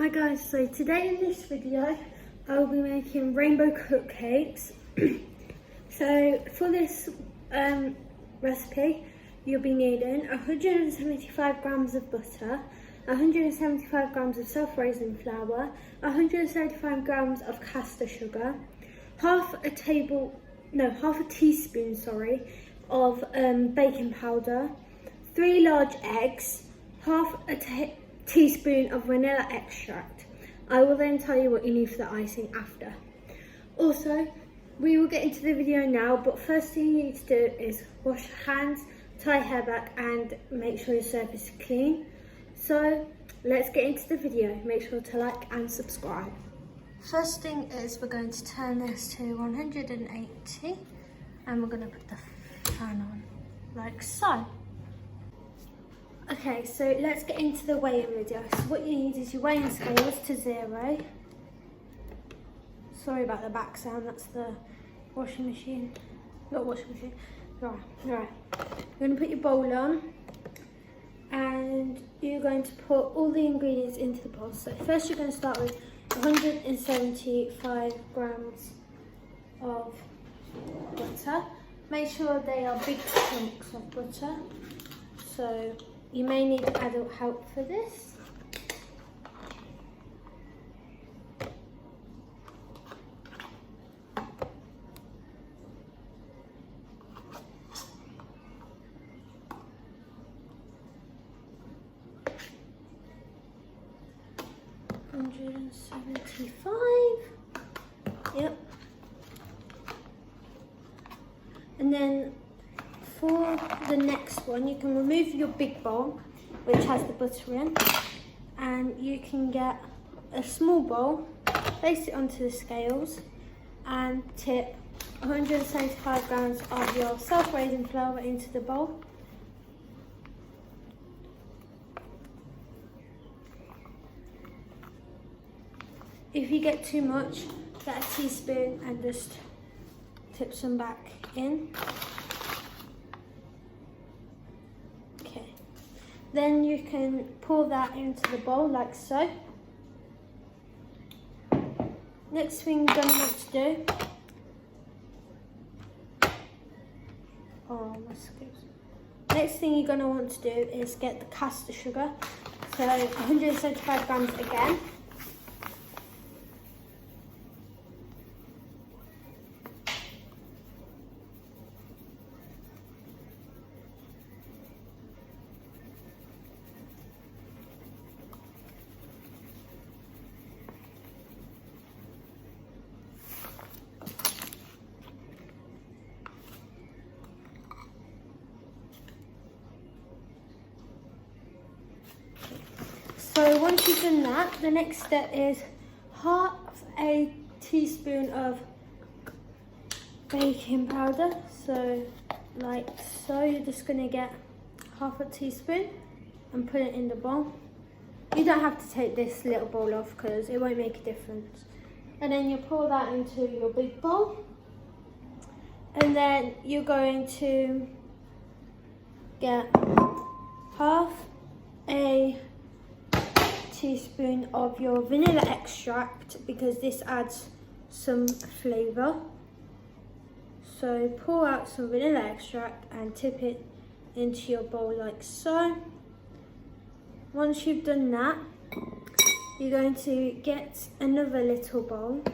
Hi guys, so today in this video I will be making rainbow cupcakes. So for this recipe you'll be needing 175 grams of butter, 175 grams of self-raising flour, 175 grams of caster sugar, half a teaspoon of baking powder, 3 large eggs, half a teaspoon of vanilla extract. I will then tell you what you need for the icing after. Also, we will get into the video now, but first thing you need to do is wash your hands, tie your hair back and make sure your surface is clean. So let's get into the video. Make sure to like and subscribe. First thing is we're going to turn this to 180 and we're going to put the fan on like so. Okay, so let's get into the weighing video. So what you need is your weighing scales to 0. Sorry about the back sound, that's the washing machine. Not washing machine. Right. You're going to put your bowl on and you're going to put all the ingredients into the bowl. So first you're going to start with 175 grams of butter. Make sure they are big chunks of butter. So you may need adult help for this. Yep. And then for the next one, you can remove your big bowl, which has the butter in, and you can get a small bowl, place it onto the scales, and tip 175 grams of your self-raising flour into the bowl. If you get too much, get a teaspoon and just tip some back in. Okay, then you can pour that into the bowl like so. Next thing you're going to want to do, next thing you're going to want to do is get the caster sugar. So 175 grams again. So once you've done that, the next step is half a teaspoon of baking powder. So like so, you're just going to get half a teaspoon and put it in the bowl. You don't have to take this little bowl off because it won't make a difference. And then you pour that into your big bowl. And then you're going to get half a teaspoon of your vanilla extract because this adds some flavour. So pour out some vanilla extract and tip it into your bowl like so. Once you've done that, you're going to get another little bowl.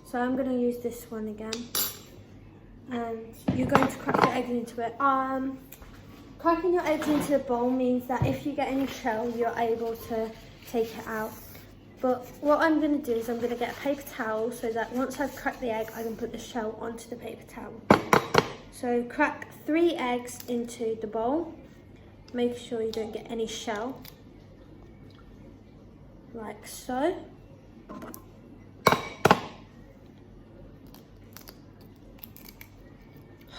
So I'm going to use this one again. And you're going to crack your eggs into it. Cracking your eggs into the bowl means that if you get any shell, you're able to take it out. But what I'm going to do is I'm going to get a paper towel so that once I've cracked the egg, I can put the shell onto the paper towel. So crack 3 eggs into the bowl. Make sure you don't get any shell. Like so.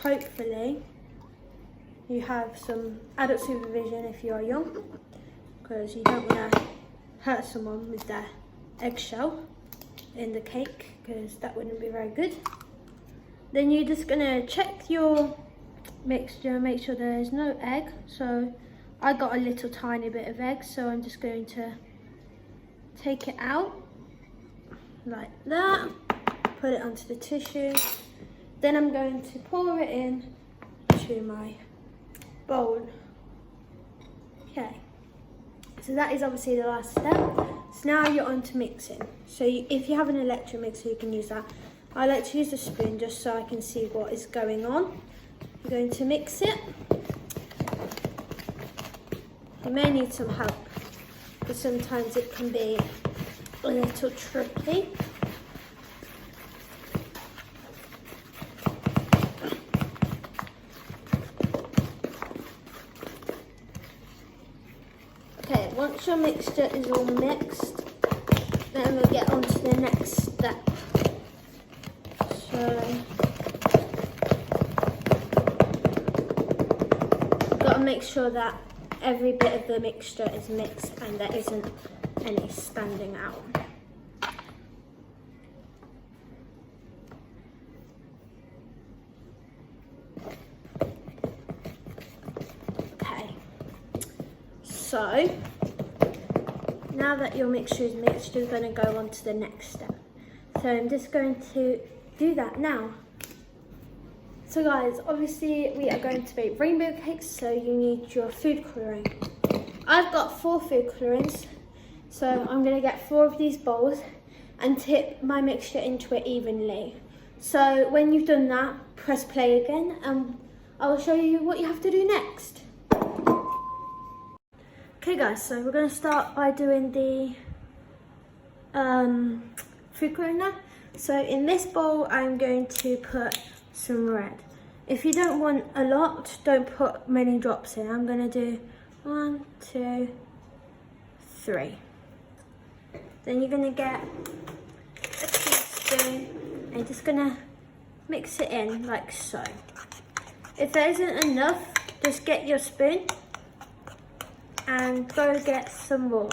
Hopefully you have some adult supervision if you are young, because you don't want to hurt someone with their eggshell in the cake, because that wouldn't be very good. Then you're just going to check your mixture, make sure there is no egg. So I got a little tiny bit of egg, so I'm just going to take it out like that, put it onto the tissue. Then I'm going to pour it in to my bowl. Okay, so that is obviously the last step. So now you're on to mixing. So if you have an electric mixer, you can use that. I like to use a spoon just so I can see what is going on. I'm going to mix it. You may need some help because sometimes it can be a little tricky. Okay, once your mixture is all mixed, then we'll get on to the next step. So, you've got to make sure that every bit of the mixture is mixed and there isn't any standing out. Okay, so now that your mixture is mixed, you're going to go on to the next step. So I'm just going to do that now. So guys, obviously we are going to make rainbow cakes, so you need your food colouring. I've got 4 food colourings, so I'm going to get 4 of these bowls and tip my mixture into it evenly. So when you've done that, press play again and I will show you what you have to do next. Okay guys, so we're going to start by doing the food colouring now. So in this bowl I'm going to put some red. If you don't want a lot, don't put many drops in. I'm going to do 1, 2, 3. Then you're going to get a teaspoon and you're just going to mix it in like so. If there isn't enough, just get your spoon and go get some more.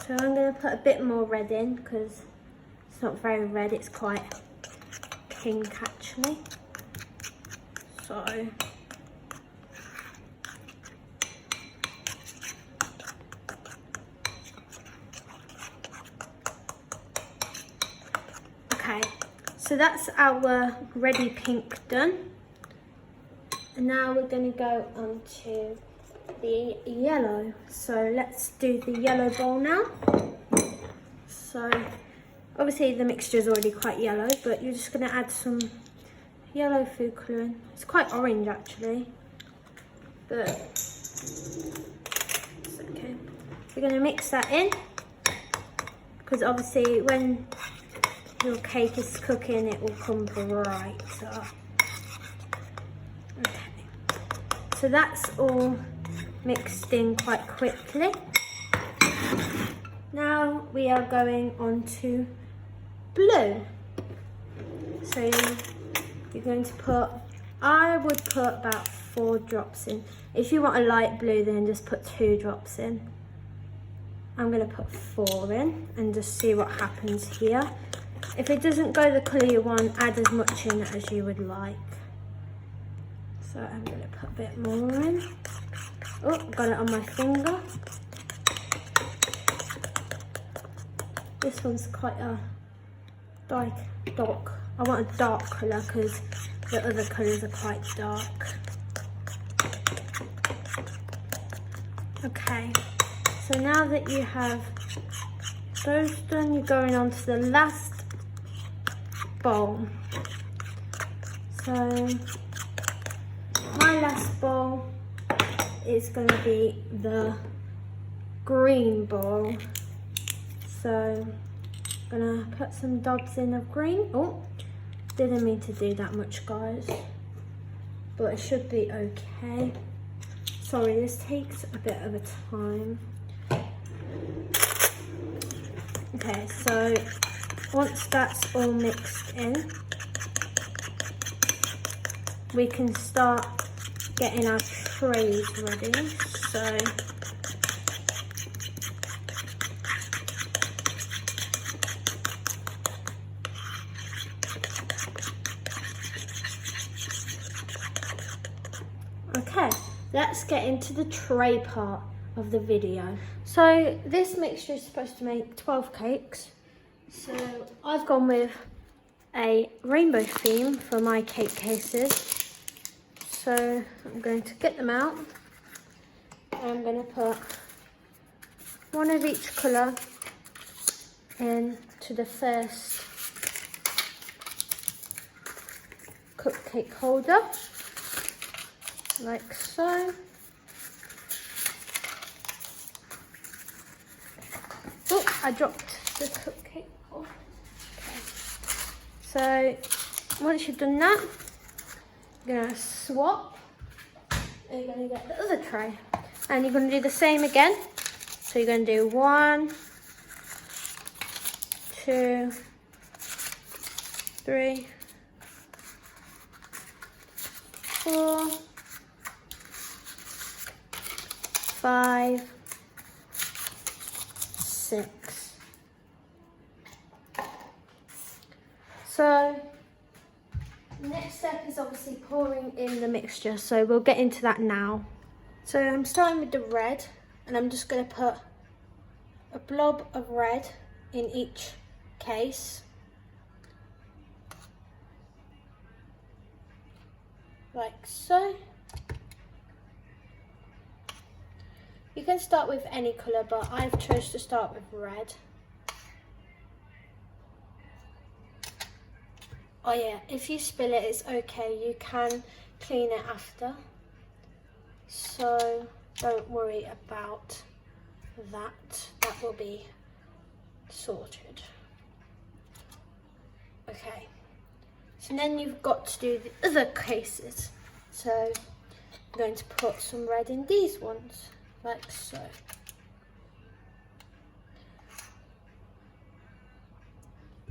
So I'm going to put a bit more red in because it's not very red, it's quite pink actually. So okay, so that's our ready pink done. And now we're going to go on to the yellow. So let's do the yellow bowl now. So obviously the mixture is already quite yellow, but you're just going to add some yellow food colouring. It's quite orange actually, but it's okay. We're going to mix that in because obviously when your cake is cooking it will come brighter. Okay, so that's all mixed in quite quickly. Now we are going on to blue. So you're going to put, I would put about 4 drops in. If you want a light blue, then just put 2 drops in. I'm going to put 4 in and just see what happens here. If it doesn't go the colour you want, add as much in as you would like. So I'm going to put a bit more in. Oh, got it on my finger. This one's quite a dark. I want a dark colour because the other colours are quite dark. Okay, so now that you have those done, you're going on to the last bowl. So my last bowl is going to be the green bowl. So I'm gonna put some dobs in of green. Oh, didn't mean to do that much, guys, but it should be okay. Sorry, this takes a bit of a time. Okay, so once that's all mixed in, we can start getting our trays ready. So okay, let's get into the tray part of the video. So this mixture is supposed to make 12 cakes. So I've gone with a rainbow theme for my cake cases. So I'm going to get them out. I'm going to put one of each colour into the first cupcake holder, like so. Oh, I dropped the cupcake holder. Okay. So once you've done that, you're going to swap and you're going to get the other tray. And you're going to do the same again. So you're going to do 1, 2, 3, 4, 5, 6. So the next step is obviously pouring in the mixture, so we'll get into that now. So I'm starting with the red, and I'm just going to put a blob of red in each case, like so. You can start with any colour, but I've chose to start with red. Oh yeah, if you spill it, it's okay. You can clean it after. So don't worry about that. That will be sorted. Okay. So then you've got to do the other cases. So I'm going to put some red in these ones, like so.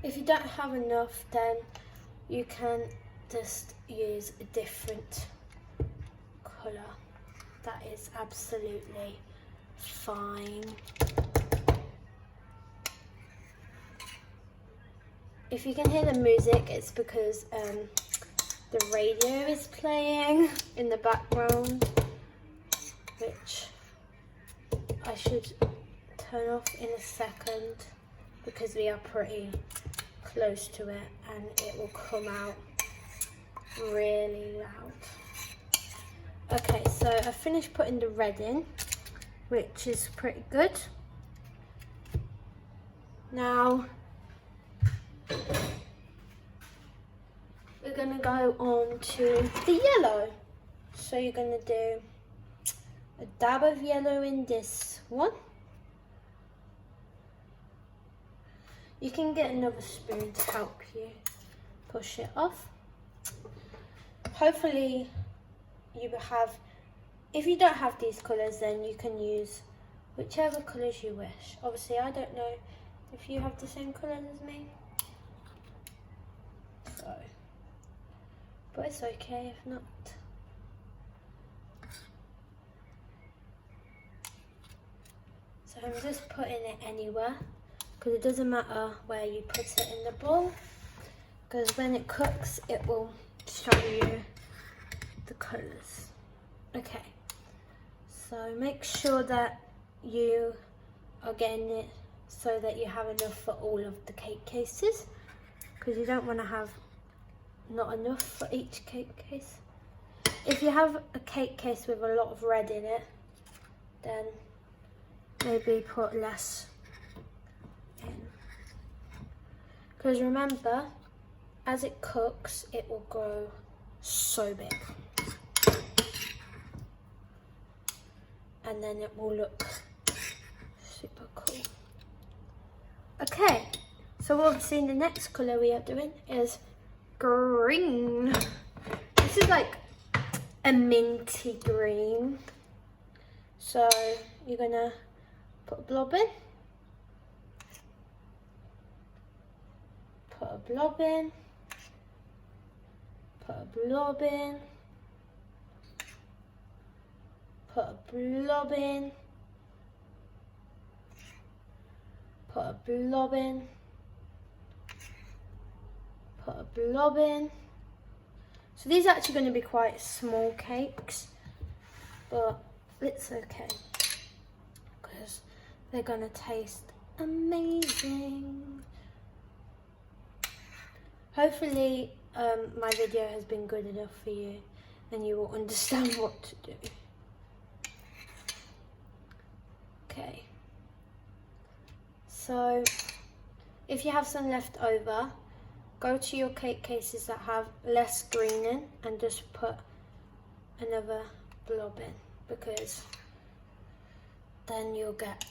If you don't have enough, then you can just use a different colour. That is absolutely fine. If you can hear the music, it's because the radio is playing in the background, which I should turn off in a second because we are pretty close to it and it will come out really loud. Okay, so I finished putting the red in, which is pretty good. Now we're going to go on to the yellow. So you're going to do a dab of yellow in this one. You can get another spoon to help you push it off. Hopefully you have, if you don't have these colours, then you can use whichever colours you wish. Obviously I don't know if you have the same colours as me, so, but it's okay if not. So I'm just putting it anywhere, because it doesn't matter where you put it in the bowl, because when it cooks it will show you the colours. Okay, so make sure that you are getting it so that you have enough for all of the cake cases, because you don't want to have not enough for each cake case. If you have a cake case with a lot of red in it, then maybe put less in, because remember, as it cooks it will grow so big and then it will look super cool. Okay, so obviously the next colour we are doing is green. This is like a minty green. So you're gonna put a blob in, put a blob in, put a blob in, put a blob in, put a blob in, put a blob in. So these are actually going to be quite small cakes, but it's okay because They're gonna taste amazing. Hopefully my video has been good enough for you and you will understand what to do. Okay, so if you have some left over, go to your cake cases that have less green in and just put another blob in, because then you'll get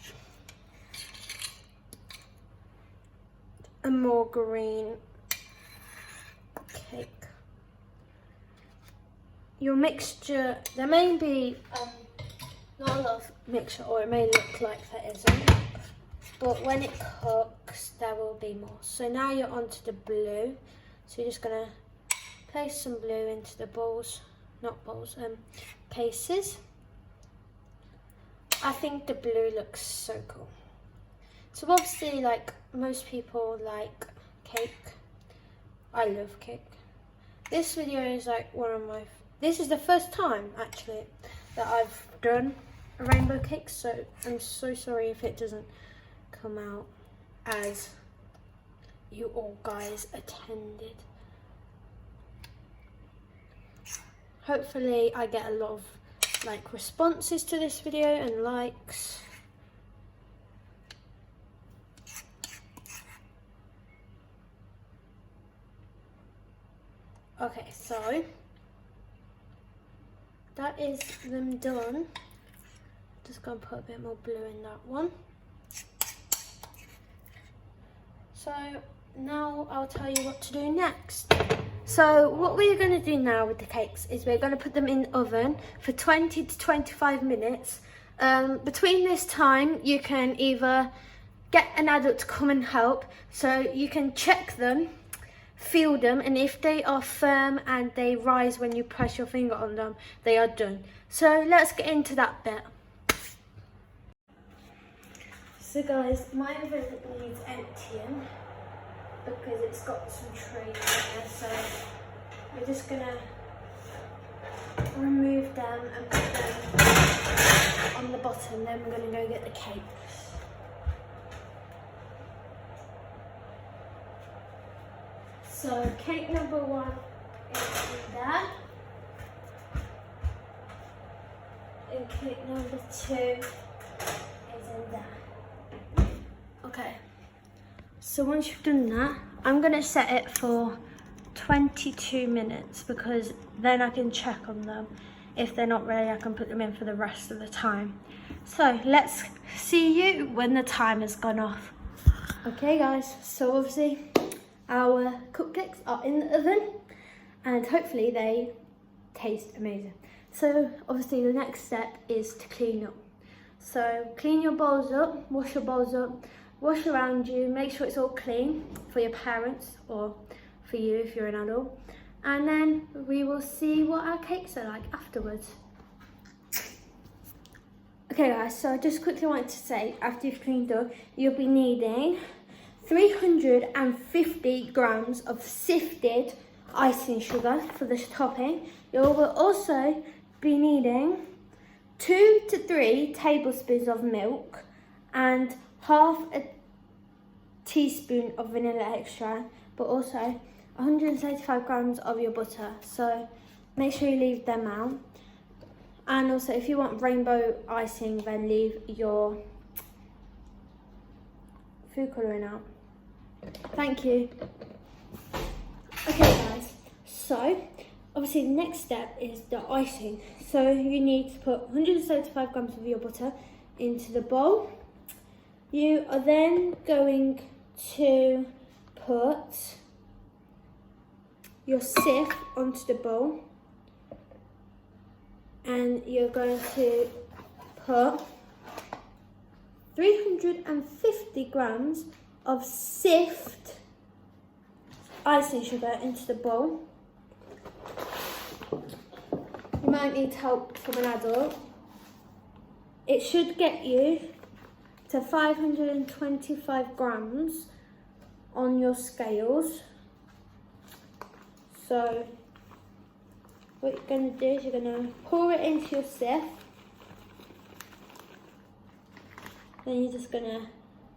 a more green cake. Your mixture, there may be not a lot of mixture, or it may look like there isn't, but when it cooks there will be more. So now you're onto the blue, so you're just gonna place some blue into the cases. I think the blue looks so cool. So obviously, like, most people like cake. I love cake. This video is like this is the first time actually that I've done a rainbow cake, so I'm so sorry if it doesn't come out as you all guys attended. Hopefully I get a lot of like responses to this video and likes. Okay, so that is them done. Just gonna put a bit more blue in that one. So now I'll tell you what to do next. So what we're going to do now with the cakes is we're going to put them in the oven for 20 to 25 minutes. Between this time, you can either get an adult to come and help, so you can check them, feel them, and if they are firm and they rise when you press your finger on them, they are done. So let's get into that bit. So guys, my oven needs emptying because it's got some trays in there, so we're just gonna remove them and put them on the bottom, then we're gonna go get the cakes. So cake number 1 is in there, and cake number 2 is in there. Okay. So once you've done that, I'm going to set it for 22 minutes, because then I can check on them. If they're not ready, I can put them in for the rest of the time. So let's see you when the time has gone off. Okay guys, so obviously our cupcakes are in the oven and hopefully they taste amazing. So obviously the next step is to clean up. So clean your bowls up, wash your bowls up, wash around you, make sure it's all clean for your parents or for you if you're an adult. And then we will see what our cakes are like afterwards. Okay guys, so I just quickly want to say, after you've cleaned up, you'll be needing 350 grams of sifted icing sugar for the topping. You will also be needing 2 to 3 tablespoons of milk and half a teaspoon of vanilla extract, but also 175 grams of your butter. So make sure you leave them out. And also, if you want rainbow icing, then leave your food colouring out. Thank you. Okay guys, so obviously the next step is the icing. So you need to put 175 grams of your butter into the bowl. You are then going to put your sieve onto the bowl, and you're going to put 350 grams of sift icing sugar into the bowl. You might need help from an adult. It should get you to 525 grams on your scales. So what you're going to do is you're going to pour it into your sieve. then you're just gonna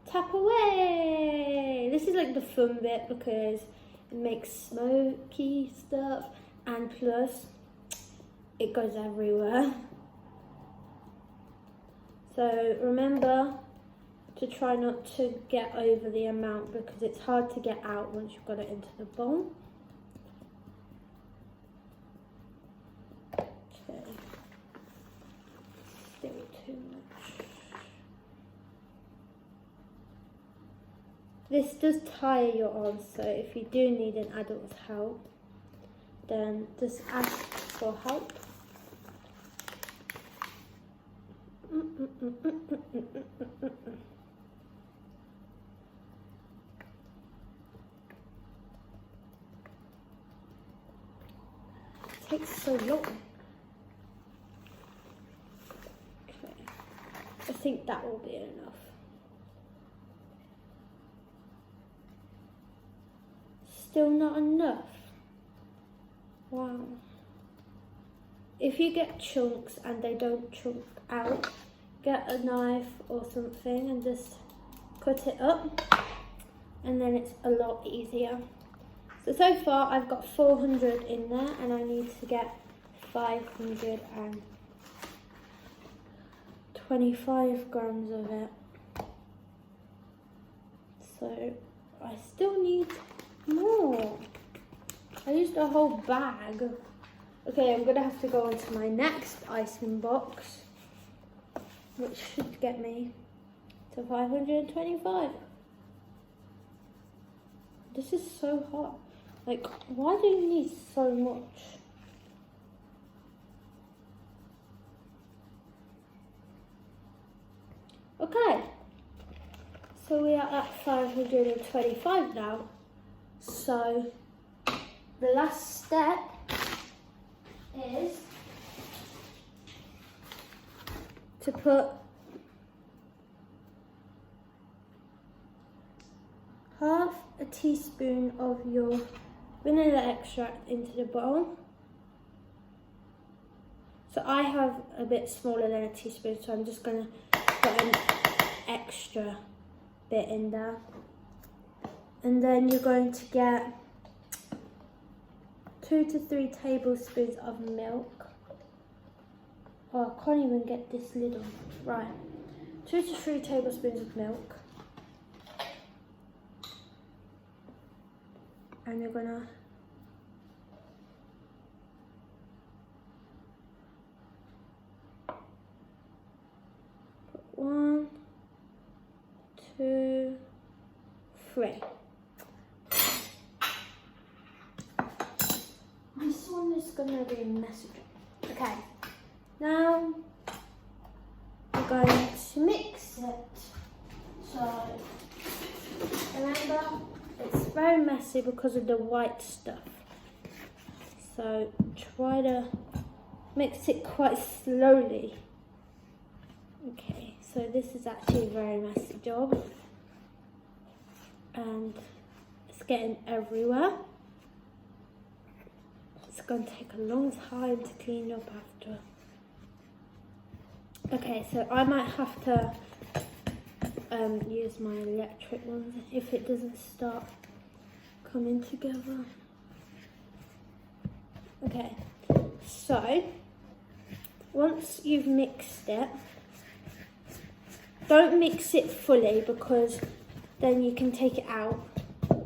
tap away. This is like the fun bit because it makes smoky stuff, and plus it goes everywhere. So remember to try not to get over the amount because it's hard to get out once you've got it into the bowl. Okay, still too much. This does tire your arms, so if you do need an adult's help, then just ask for help. It takes so long. Okay, I think that will be enough. Still not enough. Wow. If you get chunks and they don't chunk out, get a knife or something and just cut it up, and then it's a lot easier. So far I've got 400 in there and I need to get 525 grams of it. So I still need more. I used a whole bag. Okay, I'm gonna have to go on to my next icing box, which should get me to 525. This is so hot. Like, why do you need so much? Okay, so we are at 525 now. So the last step is to put half a teaspoon of your vanilla extract into the bowl. So I have a bit smaller than a teaspoon, so I'm just going to put an extra bit in there. And then you're going to get 2 to 3 tablespoons of milk. Oh, I can't even get this lid on. Right, 2 to 3 tablespoons of milk. And you're gonna put 1, 2, 3. This one is gonna be messy. Okay, now we're going to mix it. So remember, it's very messy because of the white stuff. So try to mix it quite slowly. Okay, so this is actually a very messy job. And it's getting everywhere. It's going to take a long time to clean up after. Okay, so I might have to use my electric ones if it doesn't start coming together. Okay, so once you've mixed it, don't mix it fully because then you can take it out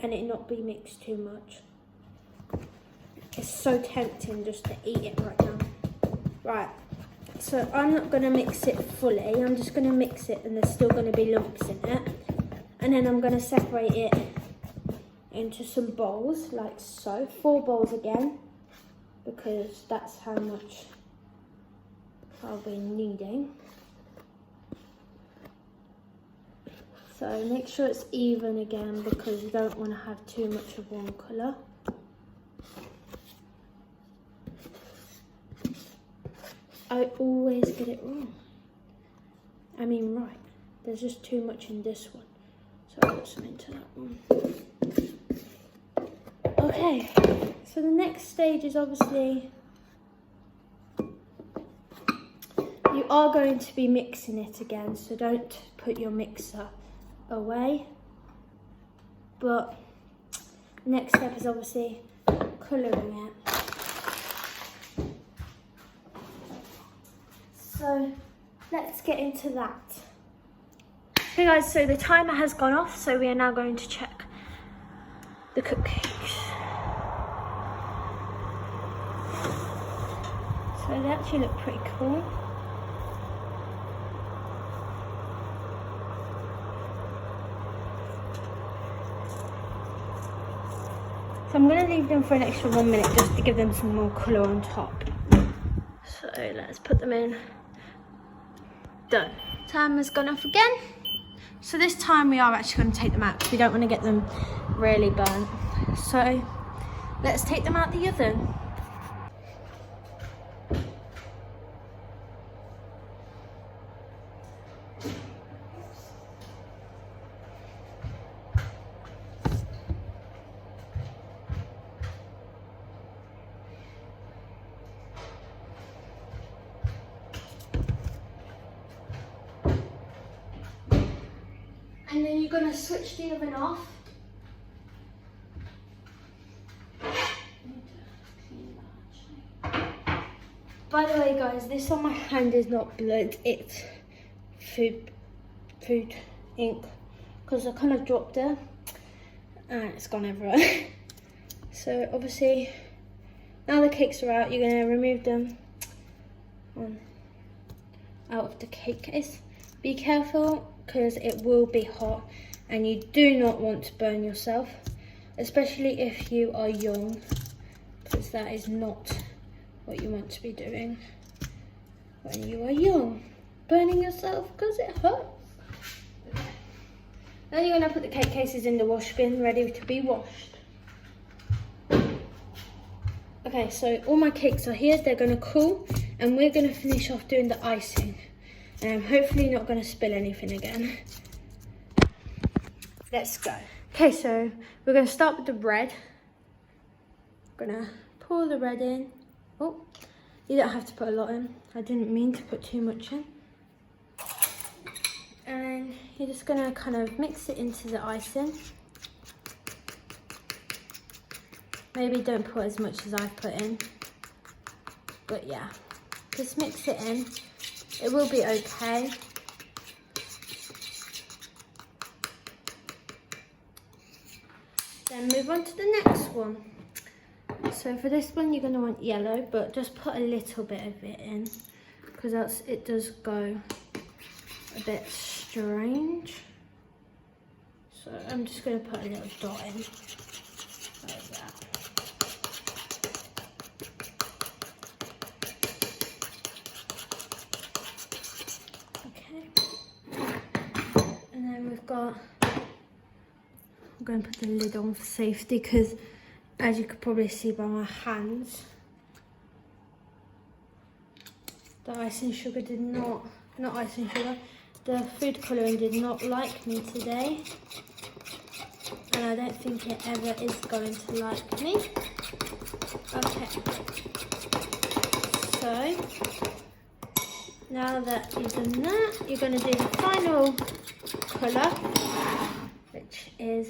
and it not be mixed too much. It's so tempting just to eat it right now. Right, so I'm not going to mix it fully. I'm just going to mix it and there's still going to be lumps in it. And then I'm going to separate it into some bowls, like so. 4 bowls again, because that's how much I'll be needing. So make sure it's even again because you don't want to have too much of one colour. I always get it wrong. I mean, right. There's just too much in this one. So I'll put some into that one. Okay. So the next stage is obviously You are going to be mixing it again, so don't put your mixer away. But next step is obviously colouring it. So let's get into that. Okay guys, so the timer has gone off, so we are now going to check the cupcakes. So they actually look pretty cool. So I'm going to leave them for an extra 1 minute just to give them some more colour on top. So let's put them in. Done. Timer's gone off again. So this time we are actually going to take them out because we don't want to get them really burnt. So let's take them out the oven. And then you're going to switch the oven off. By the way guys, this on my hand is not blood, it's food ink, because I kind of dropped it and it's gone everywhere. So obviously, now the cakes are out, you're going to remove them out of the cake case. Be careful, because it will be hot and you do not want to burn yourself, especially if you are young, because that is not what you want to be doing when you are young. Burning yourself because it hurts. Okay. Then you're going to put the cake cases in the wash bin ready to be washed. Okay, so all my cakes are here, they're going to cool and we're going to finish off doing the icing. And I'm hopefully not going to spill anything again. Let's go. Okay, so we're going to start with the bread. I'm going to pour the bread in. Oh, you don't have to put a lot in. I didn't mean to put too much in. And you're just going to kind of mix it into the icing. Maybe don't put as much as I've put in. But yeah, just mix it in. It will be okay. Then move on to the next one. So for this one, you're going to want yellow, but just put a little bit of it in, because else it does go a bit strange. So I'm just going to put a little dot in, like that. I'm going to put the lid on for safety because, as you could probably see by my hands, the icing sugar did not icing sugar, the food colouring did not like me today, and I don't think it ever is going to like me. Okay, so now that you've done that, you're going to do the final colour, which is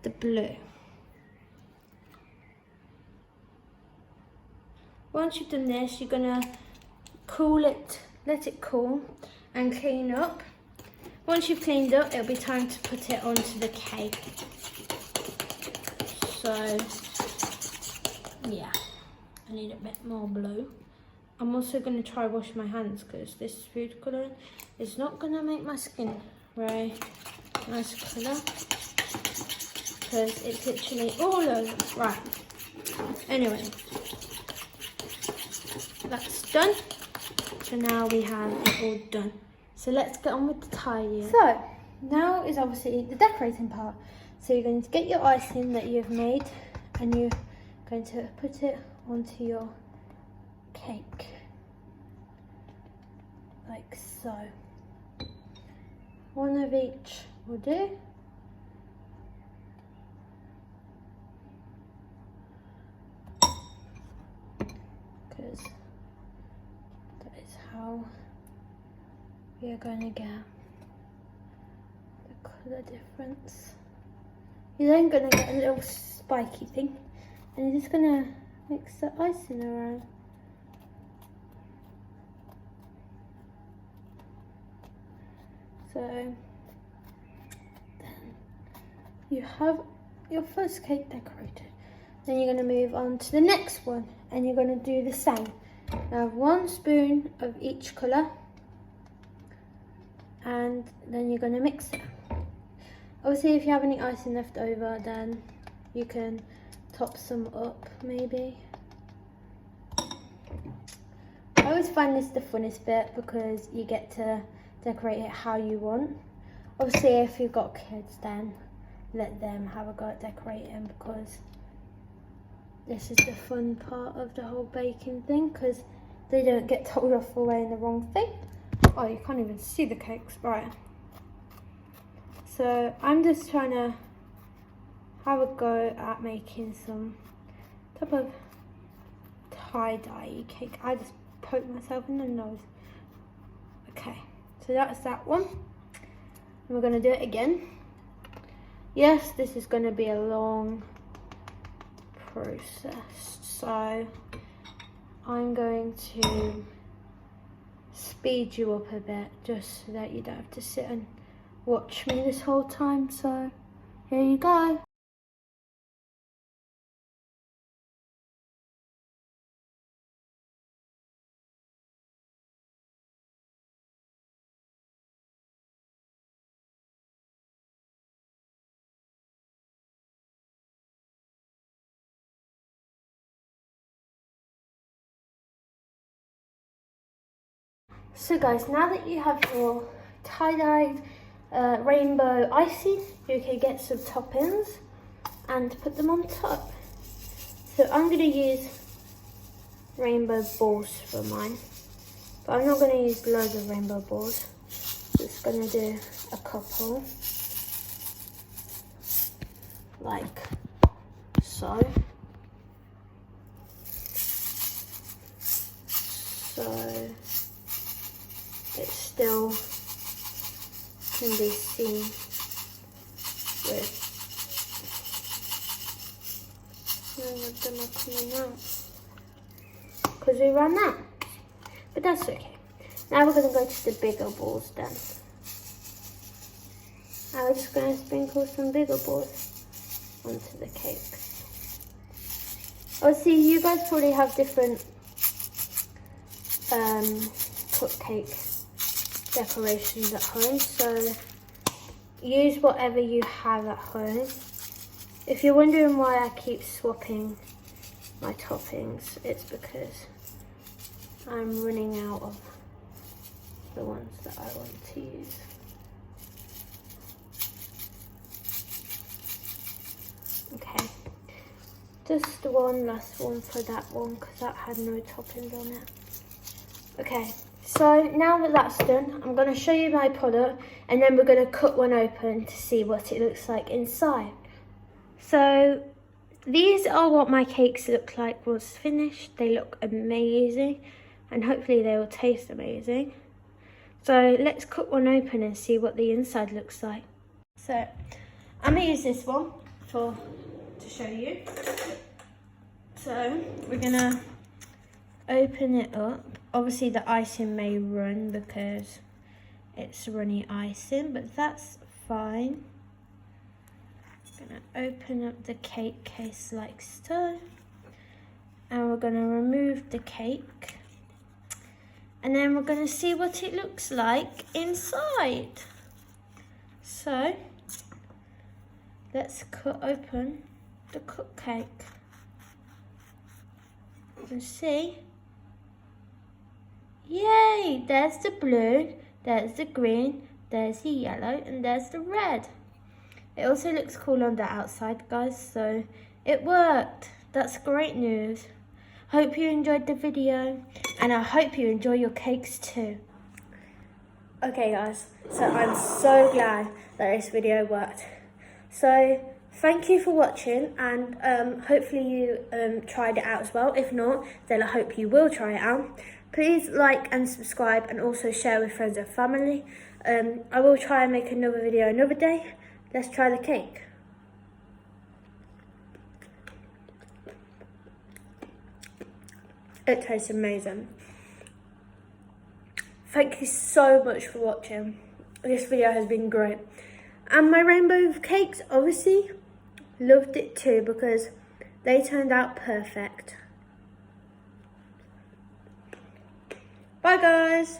the blue. Once you've done this, you're going to cool it, let it cool and clean up. Once you've cleaned up, it'll be time to put it onto the cake. So yeah, I need a bit more blue. I'm also going to try wash my hands because this food colouring is not going to make my skin very nice colour, because it's literally all over. Right, anyway, that's done. So now we have it all done. So let's get on with the tie-in. So now is obviously the decorating part. So you're going to get your icing that you've made and you're going to put it onto your cake, like so. One of each will do. Because that is how you're gonna get the colour difference. You're then gonna get a little spiky thing, and you're just gonna mix the icing around. So then you have your first cake decorated. Then you're going to move on to the next one, and you're going to do the same. You have 1 spoon of each colour, and then you're going to mix it. Obviously, if you have any icing left over, then you can top some up maybe. I always find this the funnest bit because you get to decorate it how you want. Obviously, if you've got kids, then let them have a go at decorating, because this is the fun part of the whole baking thing, because they don't get told off for wearing the wrong thing. Oh, you can't even see the cakes, right? So I'm just trying to have a go at making some type of tie-dye cake. I just poked myself in the nose. Okay, so that's that one. And we're going to do it again. Yes, this is going to be a long process, so I'm going to speed you up a bit just so that you don't have to sit and watch me this whole time. So here you go. So guys, now that you have your tie-dyed rainbow icing, you can get some toppings and put them on top. So I'm going to use rainbow balls for mine, but I'm not going to use loads of rainbow balls. Just going to do a couple, like so. So it still can be seen with none of them are coming out because we ran that, but that's okay. Now we're going to go to the bigger balls then. Now we're just going to sprinkle some bigger balls onto the cakes. Obviously you guys probably have different cupcake decorations at home, so use whatever you have at home. If you're wondering why I keep swapping my toppings, it's because I'm running out of the ones that I want to use. Okay, just one last one for that one because that had no toppings on it. Okay, so now that that's done, I'm going to show you my product, and then we're going to cut one open to see what it looks like inside. So these are what my cakes look like once finished. They look amazing, and hopefully they will taste amazing. So let's cut one open and see what the inside looks like. So I'm going to use this one to show you. So we're going to open it up. Obviously the icing may run because it's runny icing, but that's fine. I'm going to open up the cake case like so, and we're going to remove the cake, and then we're going to see what it looks like inside. So let's cut open the cupcake and see. Yay! There's the blue, there's the green, there's the yellow, and there's the red. It also looks cool on the outside, guys, so it worked. That's great news. Hope you enjoyed the video, and I hope you enjoy your cakes too. Okay guys, so I'm so glad that this video worked. So Thank you for watching, and hopefully you tried it out as well. If not, then I hope you will try it out. Please like and subscribe, and also share with friends and family. I will try and make another video another day. Let's try the cake. It tastes amazing. Thank you so much for watching. This video has been great. And my rainbow cakes, obviously, loved it too because they turned out perfect. Bye guys.